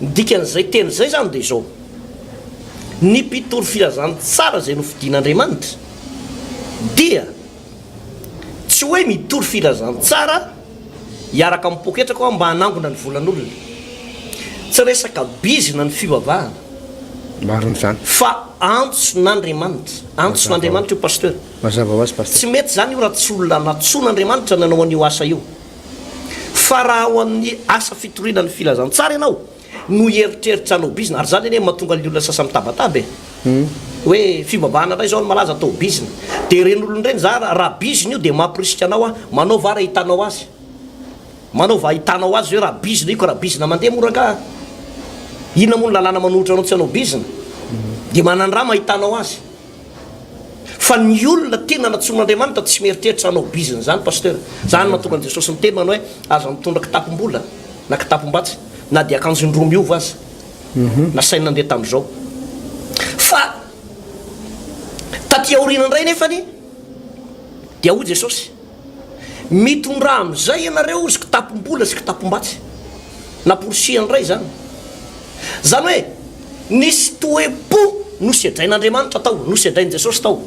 dikan'izay teny zay zany de zao ny mpitory filazantsara zay nofidian'Andriamanitra dia tsy hoe mitory filazantsara hiaraka amin'ny poketraka mba hanangona ny volan'olona tsy resaka bizina ny fivavahana maron'izany fa antson'Andriamanitra io pasteur mazava ho azy pasteur tsy mety zany io raha tsy olona natsoan'Andriamanitra nanao an'io asa io fa raha ho amin'ny asa fitoriana ny filazantsara ianao no eritreritra nobizina ary zany eny mahatonga ny olona sasa mitabataba hoe fivavahana ray zao ny malaza atao bizina de ren'olony reny za raha bizina io de mampirisika anao a manao va raha hitanao azy manao va hitanao azy hoe raha bizina io ka raha bizina mandeha moraka inona moa ny lalàna manohitra anao tsy anao bizina de manany raha mahitanao azy fa ny olona tena natson'andriamanitra tsy mieritreritra anao bizina zany pasteur zany mahatonga ny jesosy miteny manao hoe aza mitondra kitapom-bola na kitapom-batsy na de akanjo indroa miova azy na saina nandeha tamin'izao fa taty aorinandray nefany dia ho jesosy mitondra am'izay ianareo izy kitapom-bola sy kitapom-batsy na porosian'ray zany zany hoe nisy toe-po no sedrain'andriamanitra tao no sedrain' jesosy tao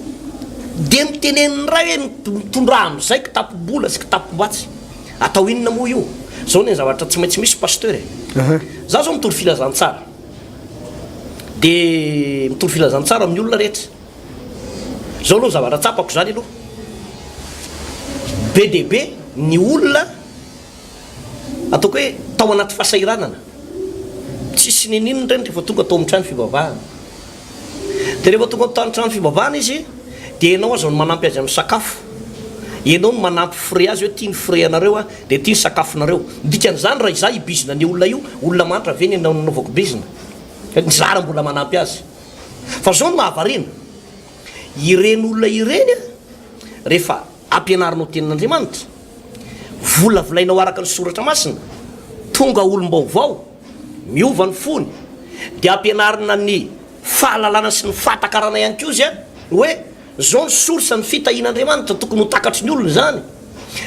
de mitenen'ny ray hoe mitondra am'izay kitapom-bola sy kitapom-batsy atao inona moa io zao ny zavatra tsy maintsy misy pasteur za zao mitory filazantsara de mitory filazantsara amin'ny olona rehetra zao aloha zavatra tsapako zany aloha be de be ny olona ataoko hoe tao anaty fahasahiranana tsisy ninino reny rehefa tonga atao amin'ny trano fivavahana de rehefa tonga atao amin'ny trano fivavahana izy de enao aza ny manampy azy amin'ny sakafo enao no manampy fre azy hoe tia ny fre anareo a de tia ny sakafonareo dikan'izany raha iza ibizina ny olona io olona manitra ve ny enao nanaovako bizina nizara mbola manampy azy fa zao no mahavarina ireny olona ireny a rehefa ampianarinao tenin'andriamanitra volavolainao araka ny soratra masina tonga olom-baovao miova ny fony de ampianarina ny fahalalana sy ny fahatakarana ihany ko izy a hoe zao ny sorsa ny fitahian'andriamanitra tokony ho takatry ny olona zany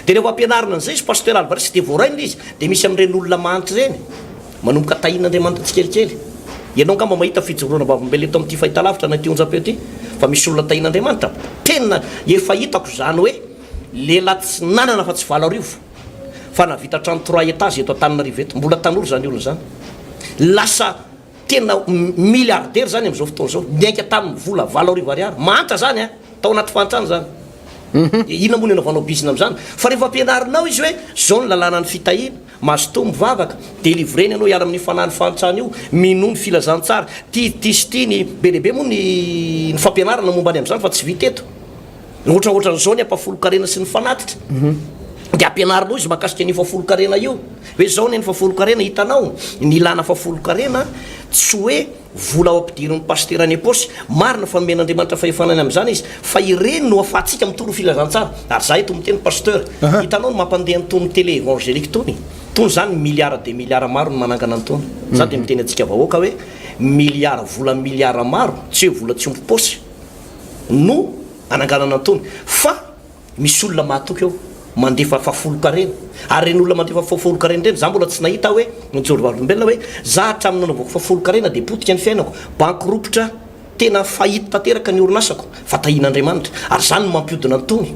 de rehefa ampianarina an'izay izy pasteur alvaresy de voaraina izy de misy am'ireny olona manitra reny manomboka tahian'andriamanitra tsikelikely ianao ngamba mahita fijoroana babambele eto amin'ity fahitalavitra na ty onjapeo ty fa misy olona tahian'andriamanitra tena efa hitako zany hoe lela tsy nanana fa tsy vala arivo fa navita trano 3 étage eto Antananarivo eto mbola tanora zany olona zany lasa tena milliardaire zany am'izao fotoana zao miainka tamin'ny vola 7 arivo ariary mantra zany a tao anaty fantrano zany ina moa ny anaovanao bizina am'zany fa rehefa ampianarinao izy hoe zao ny lalàna ny fitahina mazoto mivavaka délivreny anao hiara amin'ny fanahny fantrano io minomy filazantsara tisy ty ny be dehibe moa ny fampianarana momba any am'zany fa tsy vita eto ohatraohatran'izao ny ampafolo-karena sy ny fanatitra de ampianarinao izy mahakasika ny fafolo-karena io hoe zao ny fafolo-karena hitanao ny ilana fafolo-karena tsy hoe vola ao ampidirin'ny pasteur any aposy marina fa men'andriamanitra fahefanany am'zany izy fa ireny no afahatsika mitoro filazantsara ary za eto miteny pasteur hitanao no mampandeha nytony télé évangélique tony tony zany milliard de milliard maro ny manangana antony za de miteny atsika vahoaka hoe milliard vola milliard maro tsy hoe vola tsy omby posy no ananganana antony fa misy olona mahatoky eo mandefa fafolo-karena ary reny olona mandefa fafolo-karena reny za mbola tsy nahita hoe nijorovaolombelona hoe za hatramin'ny nanaovako fafolo-karena de potika ny fiainako bankiropitra tena fahita tanteraka ny orinasako fa tahian'andriamanitra ary zany no mampiodina antony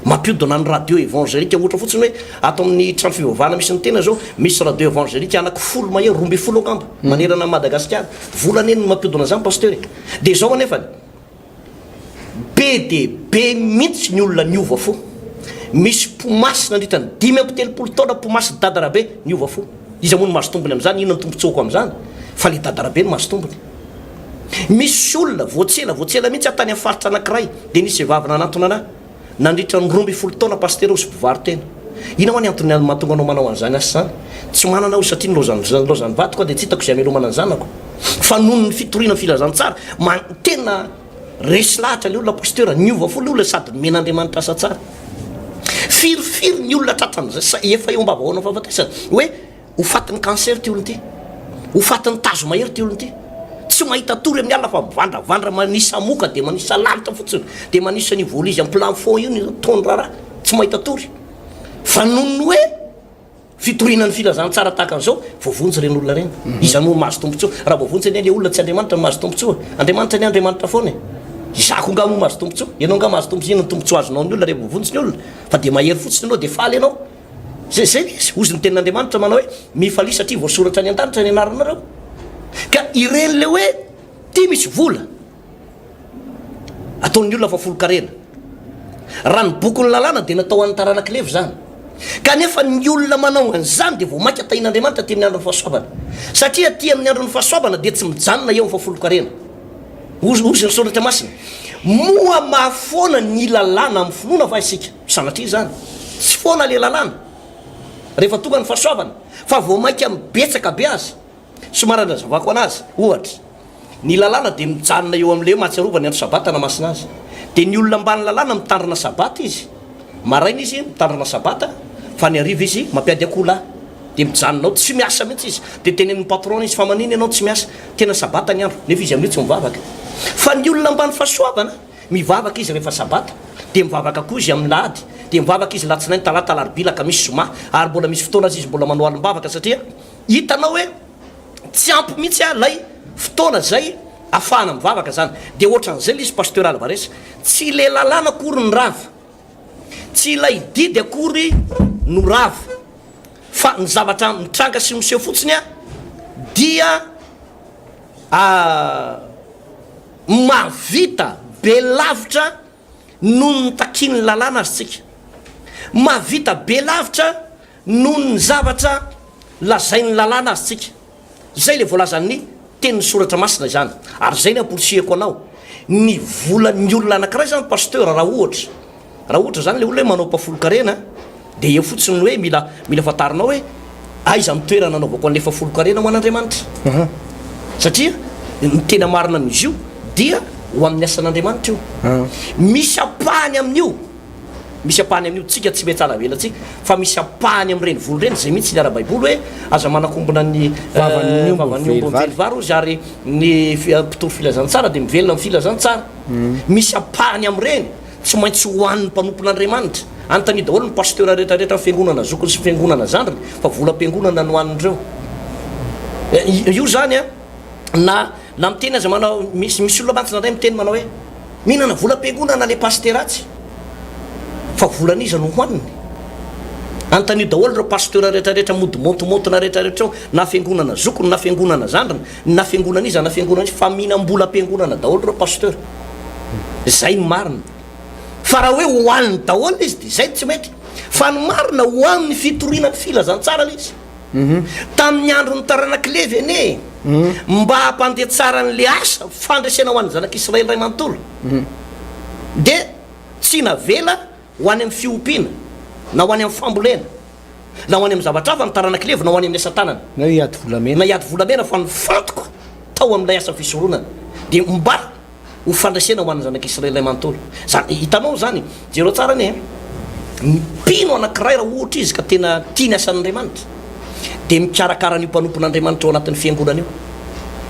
mampiodina ny radio évangélika ohatra fotsiny hoe ato amin'ny trano fivavahana misy ny tena zao misy radio évangélika anaky folo mahery 12 angamba manerana Madagascar volana eny no mampiodina zany pasteur de zao anefa be de be mihitsy ny olona niova fo misy pomasy nandritany 5 taona pomasy dadarabe niova fo izy moa no mahazo tombony am'zany ino ny tombotsoko am'zany fa le dadarabe no mahazo tombony misy olona voatsela mihitsy atany amin'ny faritra anankiray de nisy vavina anatona ana nandritra ny 12 taona pasteur osy mpivari tena ina ho any antony mahatonga anao manao an'izany asy zany tsy manana o satria nylozany vato koa de tsy hitako izay amelomana an'zanako fa noho ny fitoriana filazantsara tena resy lahatra le olona pasteur niova fo le olona sady men'andriamanitra asa tsara firifiry ny olona tratran'zay efa eo mbavahoana fahafatesana hoe ho fatin'ny cancer ty olony ty ho fatin'ny tazo mahery ty olony ty tsy mahita tory amin'ny alina fa mivandravandra manisa moka de manisa lalitra fotsiny de manisa ny voly izy amin'ny plafond io ny tondra raha tsy mahita tory fa nohony hoe fitoriana ny filazantsara tahaka an'izao voavonjy reny olona reny izany no mahazo tombontsoa raha voavonjy any le olona tsy andriamanitra no mahazo tombontsoa andriamanitra ny andriamanitra foana izako nga mo mahazo tombontsoa ianao nga mahazo tombontsoa ino ny tombontsoa azonao ny olona rehefa voavonjy ny olona fa de mahery fotsiny anao de faly ianao zay izy ozy ny tenin'andriamanitra manao hoe mifalia satria voasoratra ny an-danitra ny anaranareo ka ireny le hoe ty misy vola ataon'ny olona fafolo-karena raha ny bokyny lalàna de natao an'ny taranakilevy zany kanefa ny olona manao an'izany de vao mainka tahin'andriamanitra ty amin'ny andron'ny fahasoavana satria ty amin'ny andron'ny fahasoavana de tsy mijanona eo fafolo-karena ozy ny soratra masina moa mahafoana ny lalàna amin'ny finoana fa isika sanatria zany tsy foana le lalàna rehefa tonga ny fahasoavana fa vao mainka mibetsaka be azy somarana zavako anazy ohatra ny lalàna de mijanona eo am'le mahatsiarova ny andro sabata na masina azy de ny olona mbany lalàna mitandrina sabata izy maraina izy mitandrina sabata fa ny ariva izy mampiady akola de mijanonao tsy miasa mihitsy izy de tenen'ny patron izy fa maniny ianao tsy miasa tena sabata ny andro nefa izy amin'io tsy mivavaka fa ny olona mbany fahasoavana mivavaka izy rehefa sabata de mivavaka koa izy amin'ny lahady de mivavaka izy latsinainy talata larobilaka misy zoma ary mbola misy fotoana azy izy mbola manao alim-bavaka satria hitanao hoe tsy ampy mihitsy lay fotoana zay afahana mivavaka zany de ohatran'izay le izy pasteur alvaresa tsy le lalàna akory ny rava tsy ilay didy akory no rava fa ny zavatra mitranga sy miseho fotsiny dia mavita be lavitra noho ny takiny lalàna azy tsika mavita be lavitra noho ny zavatra lazain'ny lalàna azy tsika zay le voalazan'ny tenyny soratra masina zany ary zay ny amporisihako anao ny volan'ny olona anankiray zany pasteur raha ohatra zany le olona hoe manao mpafolo-karena de eo fotsiny hoe mila fatarinao hoe aiza mitoerana anaovako an'le fafolo-karena ho an'andriamanitra satria ny tena marina n'izy io dia ho amin'ny asan'andriamanitra io misy apahany amin'io tsika tsy metsala vela tsika fa misy apahany am'ireny volo reny zay mihitsy ny ara-baiboly hoe aza manakombona ny vavanyombovelivary ozy ary ny mpitoro filazantsara de mivelona amin'ny filazantsara misy apahany am'ireny tsy maintsy hoan'ny mpanompon'andriamanitra anontany daholo ny pasteur rehetrarehetra fiangonana zokony sy fiangonana zandriny fa vola am-piangonana no hoanindreo io zany na miteny aza manao misy olona mantsina ndray miteny manao hoe mihinana vola am-piangonana le pasteratsy fa volan'iza no hoaniny anontany daholo reo pasteur rehetrarehetra modimontimontona rehetrarehetra na fiangonana zokony na fiangonana zandriny na fiangonan'iza na fiangonana izy fa mihinam-bola am-piangonana daholo reo pasteur zay marina fa raha hoe hoaniny daholo izy de zay tsy mety fa ny marina hoaniny fitoriana ny filazantsara le izy tamin'ny andro ny taranakilevy ene mba hampandeha tsara n'le asa fandraisana ho an'ny zanak'israely ray manontolo de tsy navela ho any amin'ny fiompiana na ho any amin'ny fambolena na ho any amin'ny zavatra hafa ny taranakilevy na ho any amin'ny asa-tanana na hiady volamena fa ny fantoko tao amin'ilay asa fisoronana de mba ho fandraisena ho an'ny zanak'israely ray manontolo zany hitanao zany jereo tsara ny mipino anankiray raha ohatra izy ka tena tiany asan'andriamanitra de mikarakara n'io mpanompon'andriamanitra ao anatin'ny fiangonana io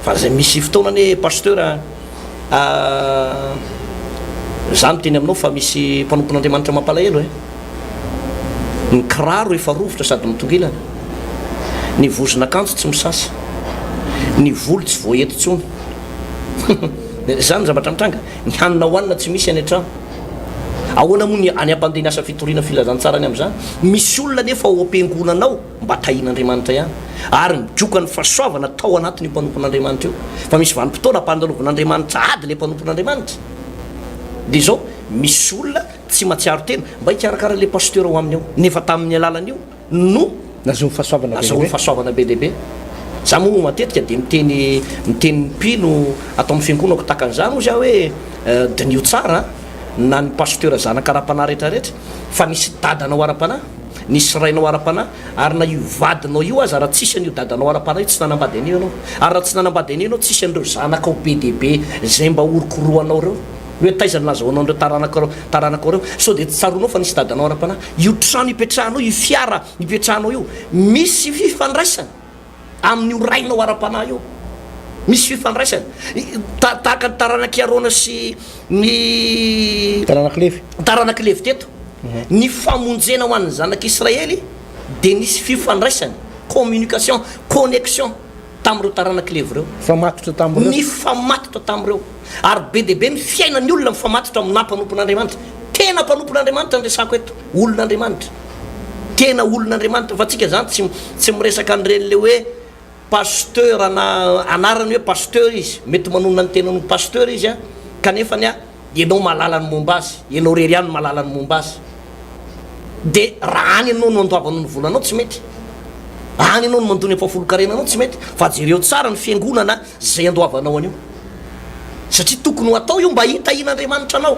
fa zay misy fotoana ny pasteur zany teny aminao fa misy mpanompon'andriamanitra mampalahelo ny kiraro efa rovotra sady mitongilana ny vozon'akanjo tsy misasa ny volo tsy voaeto tsony zany zavatra mitranga ny hanina hoanina tsy misy any an-trano ahoana moa ny any am-pandehany asa fitoriana filazantsarany am'izany misy olona nefa ao am-piangonanao mba tahian'andriamanitra ihany ary mijoka ny fahasoavana tao anatiny mpanompon'andriamanitra io fa misy vanim-potoana ampandalovon'andriamanitra ady le mpanompon'andriamanitra de zao misy olona tsy matsiaro tena mba hikarakara le pasteur ao aminy ao nefa tamin'ny alalan'io no nazaho fahasoavana be dehibe za moa matetika de miteny mpino atao amin'ny fiangonako takan'izany ozy aho hoe dinio tsara na ny pasteur zanaka ara-panahy rehetrarehetra fa nisy dadanao ara-panahy nisy rainao ara-panahy ary na io vadinao io aza raha tsisy an'io dadanao ara-panahy io tsy nanambady an'io anao ary raha tsy nanambady an'io anao tsisy an'ireo zanakao be dehibe zay mba orokoroanao reo hoe taizany lazahoanao andreo taranakao reo so de tsaronao fa nisy dadanao ara-panahy io trano ipetrahanao io fiara ipetrahanao io misy fifandraisana amin'io rainao ara-panahy io misy fifandraisana tahaka ny taranakiarona sy ny taranakilevy teto ny famonjena ho an'ny zanak'israely de nisy fifandraisana communication connexion tamin'ireo taranakilevy reo ny famatotra tamin'ireo ary be dehibe ny fiainany olona mifamatotra amina mpanompon'andriamanitra tena mpanompon'andriamanitra ndresako eto olon'andriamanitra tena olon'andriamanitra fa tsika zany tsy miresaka an'ireny le hoe pasteur anarany hoe pasteur izy mety manonona ny tenany pasteur izy kanefa ny ianao malala ny momba azy ianao rery any malala ny momba azy dia raha any ianao no andoavana ny volanao tsy mety, any ianao no mandony ampahafolo-karenanao tsy mety, fa jereo tsara ny fiangonana zay andoavanao anio, satria tokony ho atao io mba hitahian'Andriamanitra anao.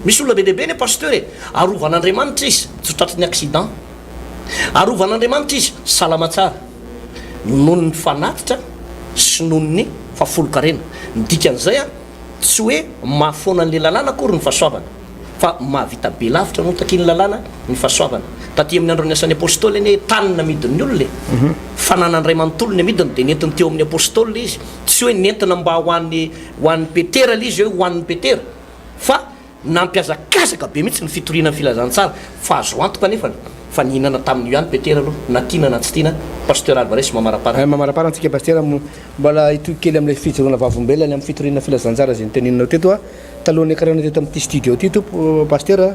Misy olona be lehibe ny pasteur e, arovan'Andriamanitra izy tsy ho tratry ny accident, arovan'Andriamanitra izy salama tsara noho ny fanatitra sy noho ny fahafolo-karena. Ny dikan'izay a tsy hoe mahafoana an'le lalàna akory ny fahasoavana, fa mahavita be lavitra no taky ny lalàna ny fahasoavana. Taty amin'ny andro ny asan'ny apôstôly eny tanina midiny olona fananandray manontolo ny amidiny dia nentiny teo amin'ny apôstôly izy, tsy hoe nentina mba hoan'ny Petera le izy hoe hoan'ny Petera, fa nampiazakazaka be mihitsy ny fitoriana ny filazantsara, fa azo antoka nefany fa nihinana tamin'io ihany Petera aloha na tiana na tsy tiana. Pasteur Alvarez mamarapara antsika pasteur mbola itoy kely amin'ilay fijoroana vavombelona ny amin'ny fitoriana filazantsara zay niteneninao teto a talohan'ny karana teto amin'ity studio ty to pasteur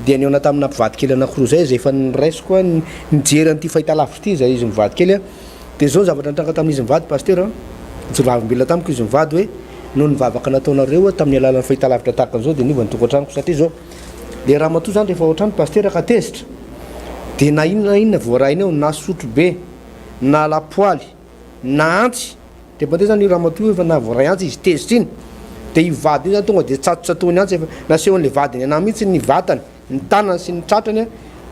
dia niona tamina mpivady kely anankiroa zay efa niraisiko a nijery an'ity fahitalavitra ity zay izy mivady kely a dia zao zavatra nitranga tamin'izy mivady pasteur a mijoro vavombelona tamiko izy mivady hoe noho ny vavaka nataonareo tamin'ny alalan'ny fahitalavitra tahaka an'izao dia niova ny tokantranoko satria zao le raha matoa zany rehefa ohatrany pasteur ka tezitra dia na inona voaraina eo na sotro be na lapoaly na antsy dia mandeha zany io raha matoa efa na voaray antsy izy tezitra iny dia ivady iny zany tonga dia tsatotsatony antsy efa nasehon'le vadiny ana mihitsy ny vatany ny tanany sy ny tratrany a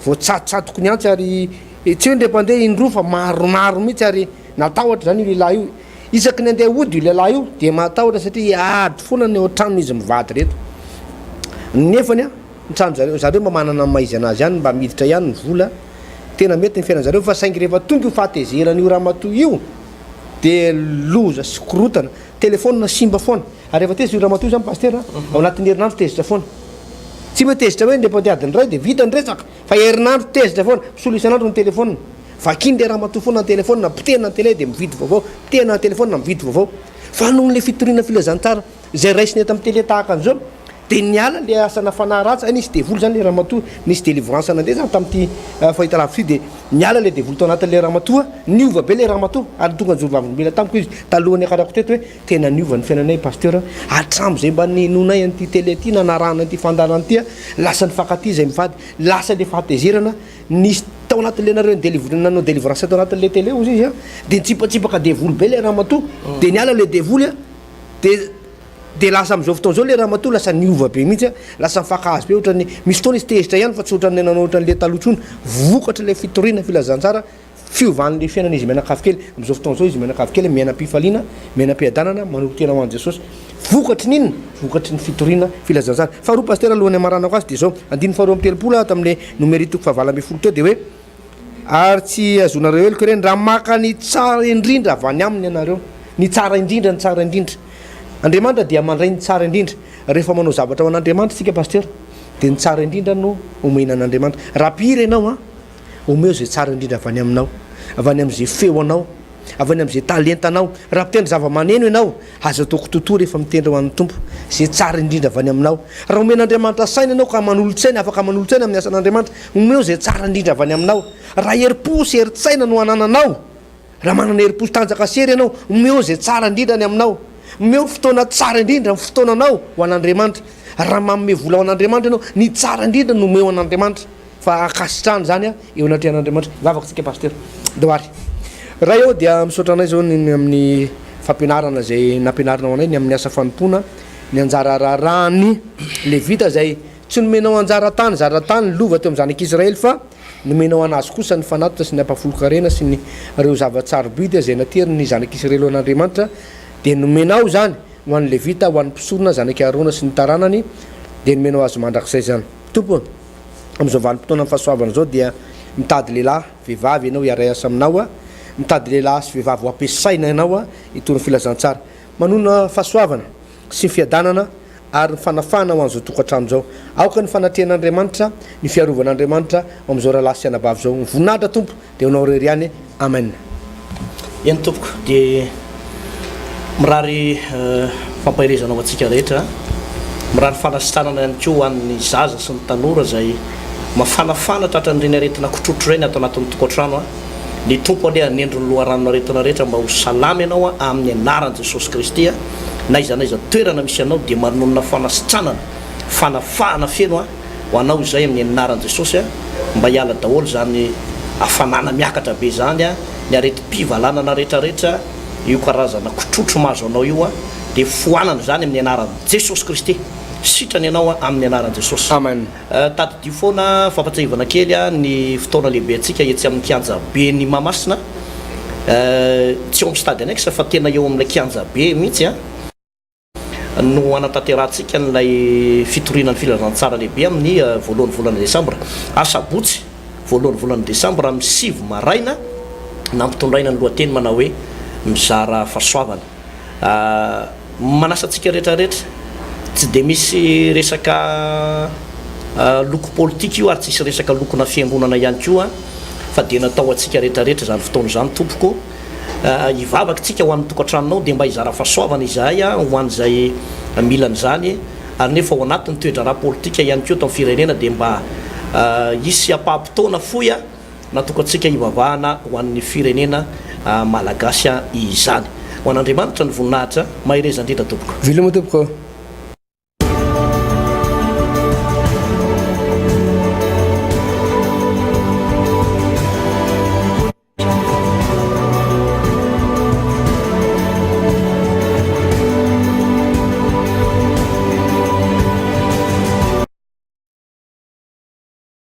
voatsatotsatoko ny antsy ary tsy hoe ndre-pandeha indroa fa maromaro mihitsy ary natahotra zany io lehilahy io isaky ny andeha ody io lehilahy io dia matahotra satria ady foana ny ohatranony izy mivady reto nefany a nitrano zareo mba manana maizy anazy ihany mba miditra ihany ny vola tena mety ny fiainan'zareo fa saingy rehefa tonga io fahatezerany io raha matoa io dia loza sy korotana telefôna simba foana ary rehefa tezitra io raha matoa zany pasteur ao anatin'ny herinandro tezitra foana tsy mba tezitra hoe ndepa andeha adiny ray dia vita ny resaka fa herinandro tezitra foana misolo isanandro ny telefôna vakiny le raha matoa foana ny telefôna pitehina ny tele dia mividy vaovao pitehina ny telefôna mividy vaovao fa noho n'le fitoriana filazantsara zay raisiny eto amin'ny tele tahaka an'izao dia niala le asana fanahy ratsy nisy devoly zany le raha matoa nisy délivrance nandeha zany tamin'ity fahitalavitra ity dia niala le devoly tao anatin'le raha matoa niova be le raha matoa ary tonga njoro vavombela tamiko izy talohany akarako teto hoe tena niova ny fiainanay pasteur hatramo zay mba ninonay an'ity tele ty nanarahana an'ity fandarana ty a lasa ny fakaty zay mivady lasa le fahatezerana nisy tao anatin'le nareo nanao délivrance tao anatin'le tele ozy izy a dia nitsipatsipaka devoly be le raha matoa dia niala le devoly a dia lasa amin'izao fotoana zao le raha matoa lasa niova be mihitsy a lasa mifakahazo be ohatrany misy fotoana izy tezitra ihany fa tsy ohatrany nanao ohatran'le talotrony vokatra le fitoriana filazantsara fiovan'le fiainana izy mianakavy kely amin'izao fotoana zao izy mianakavy kely mianam-pifaliana mianam-piadanana manolo tena ho an'i Jesosy vokatry n'inona vokatry ny fitoriana filazantsara faharoa pasteur alohan'ny amaranako azy dia zao andiny faharoa am'telopolo tamin'le Nomery toko fahavala amby folo teo dia hoe ary tsy azonareo eloko ireny raha maka ny tsara indrindra avy any aminy ianareo ny tsara indrindra ny tsara indrindra Andriamanitra dia mandray ny tsara indrindra rehefa manao zavatra ho an'Andriamanitra sika pasteur dia ny tsara indrindra no omena an'Andriamanitra raha piry ianao a omeo zay tsara indrindra avy any aminao avy any amin'izay feo anao avy any amin'izay talentanao raha mitendry zava-maneno ianao azo ataoko totoa rehefa mitendry ho an'ny tompo zay tsara indrindra avy any aminao raha omen'Andriamanitra saina ianao ka manolotsaina afaka manolotsaina amin'ny asan'Andriamanitra omeo zay tsara indrindra avy any aminao raha herim-po sy herin-tsaina no anananao raha manana herim-po sy tanjaka sery ianao omeo zay tsara indrindra ny aminao omeo fotoana tsara indrindra ny fotoananao ho an'Andriamanitra raha manome vola ho an'Andriamanitra ianao ny tsara indrindra no omeo an'Andriamanitra fa akasitrahany zany a eo anatrehan'Andriamanitra vavaka tsika pasteur doary raha eo dia misaotra anay zao amin'ny fampianarana zay nampianarinao anay ny amin'ny asa fanompona ny anjara raharahany levita zay tsy nomenao anjara tany zaratany lova teo amin'ny zanak'Israely fa nomenao anazy kosa ny fanatitra sy ny ampahafolo-karena sy ny reo zava-tsarobidy zay nateriny ny zanak'Israely ho an'Andriamanitra dia nomenao zany ho an'ny levita ho an'ny mpisorona zanaky Arona sy ny taranany dia nomenao azy mandrakizay zany tompo amin'izao vanim-potoana amin'ny fahasoavana zao dia mitady lehilahy vehivavy ianao hiaray asa aminao a mitady lehilahy sy vehivavy ho ampiasaina ianao a itony filazantsara manona fahasoavana sy ny fiadanana ary ny fanafana ho an'izao tokantrano zao aoka ny fanatrehan'Andriamanitra ny fiarovan'Andriamanitra amin'izao rahalahy sy anabavy zao ny voninahitra tompo dia honao rery ihany amen eny tompoko dia mirary fampahirezanao antsika rehetra mirary fanasitranana ihany ko hoan'ny zaza sy ny tanora zay mafanafana tratran'ireny aretina kotrotro ireny atao anatin'ny tokantrano a ny tompo aleha nendro ny loharanona aretina rehetra mba ho salamy ianao a amin'ny anaran'i Jesosy Kristy a na iza toerana misy ianao dia manonona fanasitranana fanafahana feno a ho anao izay amin'ny anaran'i Jesosy mba hiala daholo zany afanana miakatra be zany ny areti-pivalanana rehetrarehetra io karazana kotrotro mahazo anao io dia foanana zany amin'ny anaran'i Jesosy Kristy sitrany ianao amin'ny anaran'i Jesosy. Amen. Tadidio foana fampatsahivana kely ny fotoana lehibe antsika etsy amin'ny kianja be ny Mahamasina tsy eo amin'ny stade annexe fa tena eo amin'ilay kianja be mihitsy no anatanterantsika n'ilay fitorinan'ny filazantsara lehibe amin'ny voalohany volana Desambra asabotsy voalohany volana Desambra amin'ny 7 maraina nampitondraina ny lohateny manao hoe mizara fahasoavana. Manasantsika rehetrarehetra tsy dia misy resaka loko politika io ary tsisy resaka lokona fiangonana ihany koa fa dia natao antsika rehetrarehetra zany fotoana zany tompoko hivavaka tsika ho amin'ny tokantranonao dia mba hizara fahasoavana izahay ho an'izay milan'izany ary nefa ao anatin'ny toetra raha politika ihany koa tao amin'ny firenena dia mba hisy apaha-potoana foy natokantsika hivavahana ho an'ny firenena malagasy izany. Ho an'Andriamanitra ny voninahitra mahireza indrindra tompoko. Vilamo tompoko.